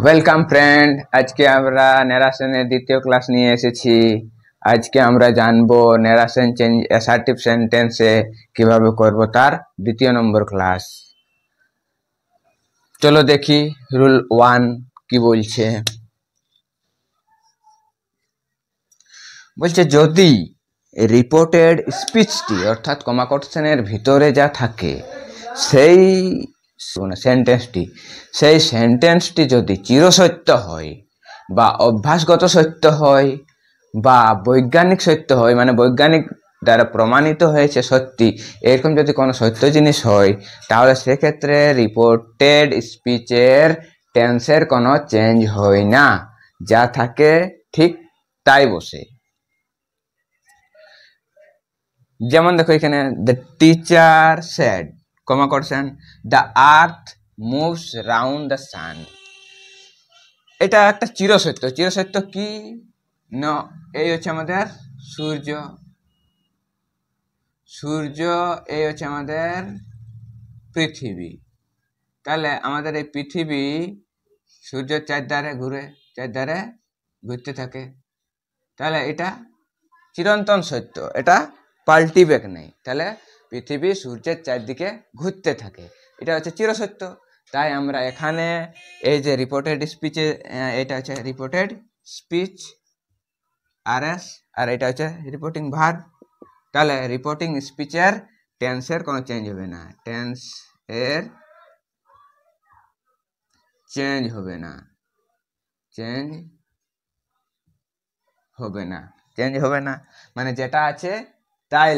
Welcome friend, আজকে আমরা ন্যারেশনের দ্বিতীয় ক্লাস নিয়ে এসেছি। আজকে আমরা জানবো ন্যারেশন চেঞ্জ অ্যাসার্টিভ সেন্টেন্সে কিভাবে করব তার দ্বিতীয় নম্বর ক্লাস। চলো দেখি রুল 1 কি বলছে। বলছে যদি রিপোর্টেড স্পিচটি অর্থাৎ কমাকর্ষণের ভিতরে যা থাকে সেই সেন্টেন্সটি যদি চিরসত্য হয় বা অভ্যাসগত সত্য হয় বা বৈজ্ঞানিক সত্য হয়, মানে বৈজ্ঞানিক দ্বারা প্রমাণিত হয়েছে সত্যি, এরকম যদি কোনো সত্য জিনিস হয়, তাহলে সেক্ষেত্রে রিপোর্টেড স্পিচের টেন্সের কোনো চেঞ্জ হয় না, যা থাকে ঠিক তাই বসে। যেমন দেখো এখানে দ্য টিচার সেড কমা করছেন the earth moves round the sun. এটা একটা চিরসত্য। চিরসত্য কি না, এই হচ্ছে আমাদের সূর্য, এই হচ্ছে আমাদের পৃথিবী। তাহলে আমাদের এই পৃথিবী সূর্যের চারধারে ঘুরতে থাকে। তাহলে এটা চিরন্তন সত্য, এটা পাল্টিবেক নেই। তাহলে পৃথিবী সূর্যের চারদিকে ঘুরতে থাকে, এটা হচ্ছে চিরসত্য। তাই আমরা এখানে এই যে রিপোর্টেড স্পিচে, এটা হচ্ছে রিপোর্টেড স্পিচ আরএস, আর এটা হচ্ছে রিপোর্টিং ভার্ব। তাহলে রিপোর্টিং স্পিচের টেন্সের কোনো চেঞ্জ হবে না, চেঞ্জ হবে না, মানে যেটা আছে তাই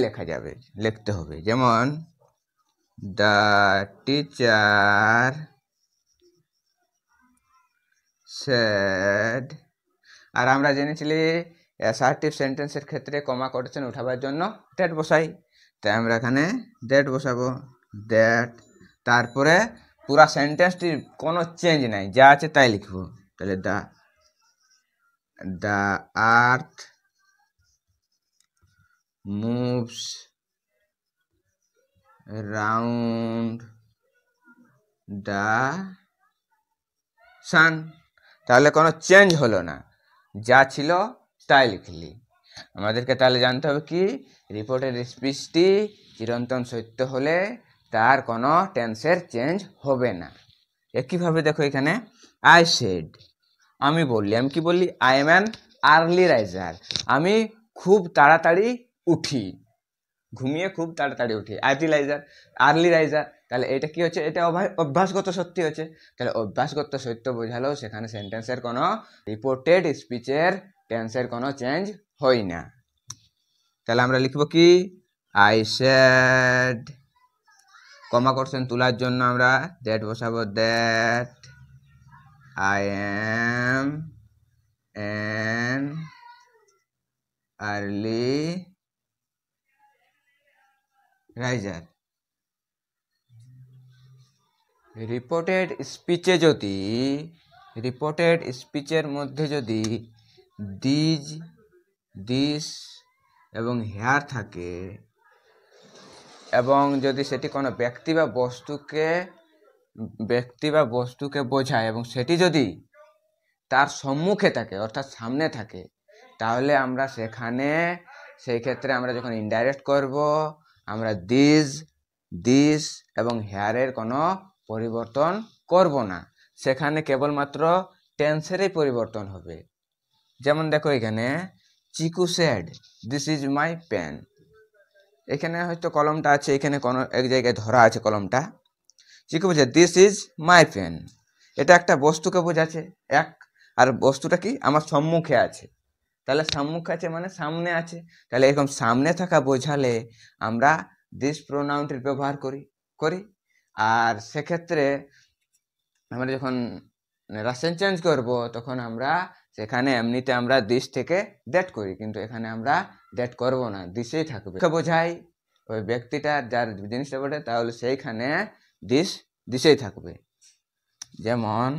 লিখতে হবে। যেমন দ্য টিচার সেড, আর আমরা জেনেছিলি অ্যাসার্টিভ সেন্টেন্সের ক্ষেত্রে কমা কোটেশন উঠাবার জন্য দ্যাট বসাই। তাই আমরা এখানে দ্যাট বসাবো, দ্যাট, তারপরে পুরা সেন্টেন্সটির কোনো চেঞ্জ নাই, যা আছে তাই লিখবো। তাহলে the earth moves round the sun. তাহলে কোনো চেঞ্জ হলো না, যা ছিল তাই লিখলি। আমাদেরকে তাহলে জানতে হবে কি, রিপোর্টেড স্পিচটি চিরন্তন সত্য হলে তার কোনো টেন্সের চেঞ্জ হবে না। একইভাবে দেখো এখানে আই সেড, আমি কি বললি, I am an early raiser, আমি খুব তাড়াতাড়ি উঠি, ঘুমিয়ে খুব তাড়াতাড়ি উঠি, আর্লি রাইজার। তাহলে এটা কি হচ্ছে, এটা অভ্যাসগত সত্যি হচ্ছে। তাহলে অভ্যাসগত সত্য বোঝালো সেখানে সেন্টেন্সের কোনো রিপোর্টেড স্পিচের টেন্সের কোনো চেঞ্জ হয় না। তাহলে আমরা লিখবো কি, আই সেড, কমা করছেন তোলার জন্য আমরা দ্যাট বসাবো, that I am an early riser. Reported স্পিচের মধ্যে যদি দিস এবং হেয়ার থাকে, এবং যদি সেটি কোনো ব্যক্তি বা বস্তুকে বোঝায়, এবং সেটি যদি তার সম্মুখে থাকে অর্থাৎ সামনে থাকে, তাহলে আমরা সেই ক্ষেত্রে আমরা যখন ইনডাইরেক্ট করব, আমরা দিস এবং হেয়ারের কোনো পরিবর্তন করব না, সেখানে কেবলমাত্র টেন্সেরই পরিবর্তন হবে। যেমন দেখো এখানে Chiku said this is my pen. এখানে হয়তো কলমটা আছে, এখানে কোনো এক জায়গায় ধরা আছে কলমটা। চিকু বলছে দিস ইজ মাই পেন, এটা একটা বস্তুকে বোঝাচ্ছে আর বস্তুটা কি আমার সম্মুখে আছে। তাহলে সম্মুখে আছে মানে সামনে আছে। তাহলে এরকম সামনে থাকা বোঝালে আমরা দিস প্রোনাউনটির ব্যবহার করি। আর সেক্ষেত্রে আমরা যখন রাসেন চেঞ্জ করব, তখন আমরা সেখানে এমনিতে আমরা দিস থেকে দ্যাট করি, কিন্তু এখানে আমরা দ্যাট করব না, দিসেই থাকবে। বোঝাই ওই ব্যক্তিটা যার জিনিসটা বলে, তাহলে সেইখানে দিসেই থাকবে। যেমন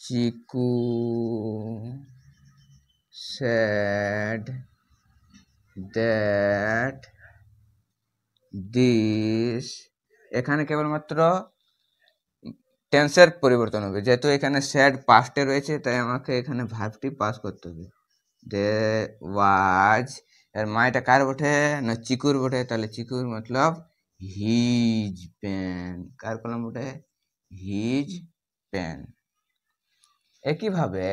চিকু said that this, এখানে কেবলমাত্র টেন্সের পরিবর্তন হবে, যেহেতু এখানে স্যাড পাস্টে রয়েছে তাই আমাকে এখানে ভার্বটি পাস করতে হবে। দে ওয়াজ, এর মা এটা কার বটে না চিকুর বটে, তাহলে চিকুর মতলব হিজ পেন, কার কলম বটে হিজ পেন। একইভাবে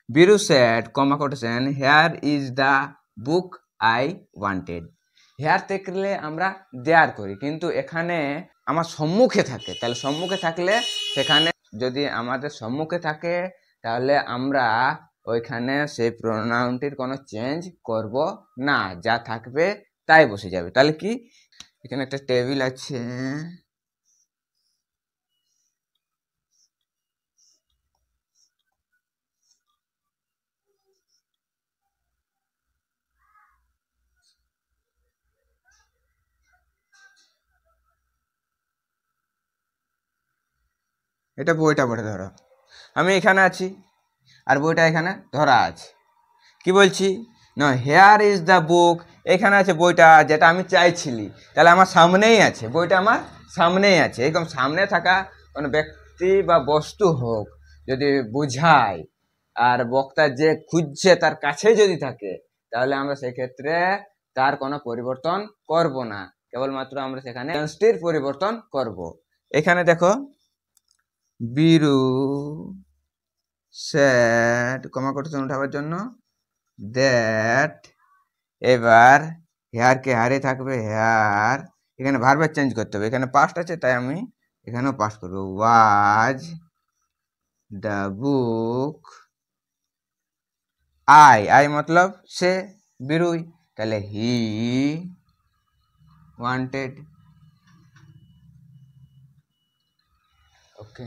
Biru said comma quotation here is the book I wanted. Here থাকলে আমরা দেয়ার করি, কিন্তু এখানে আমার সম্মুখে থাকে, তাহলে সম্মুখে থাকলে সেখানে যদি আমাদের সম্মুখে থাকে তাহলে আমরা ওইখানে সেই প্রোনাউনটির কোনো চেঞ্জ করব না, যা থাকবে তাই বসে যাবে। তাহলে কি এখানে একটা টেবিল আছে, এটা বইটা পড়ে ধরো আমি এখানে আছি আর বইটা এখানে ধরা আছে, কি বলছি না হেয়ার ইজ দ্য বুক, এখানে আছে বইটা যেটা আমি চাইছিলি, তাহলে আমার সামনেই আছে, বইটা আমার সামনেই আছে। এরকম সামনে থাকা কোনো ব্যক্তি বা বস্তু হোক যদি বুঝায় আর বক্তা যে খুঁজছে তার কাছে যদি থাকে তাহলে আমরা সেক্ষেত্রে তার কোনো পরিবর্তন করব না, কেবলমাত্র আমরা সেখানে টেন্সটির পরিবর্তন করব। এখানে দেখো বিরু সেড কমা কোটেশন উঠাবার জন্য দ্যাট, এবার হেয়ারকে হারে থাকবে হেয়ার, এখানে ভার্বের চেঞ্জ করতে হবে, এখানে পাস্ট আছে তাই আমি এখানেও পাস্ট করবো, was the book I, I মতলব সে বিরুই, তাহলে হি ওয়ান্টেড। ওকে।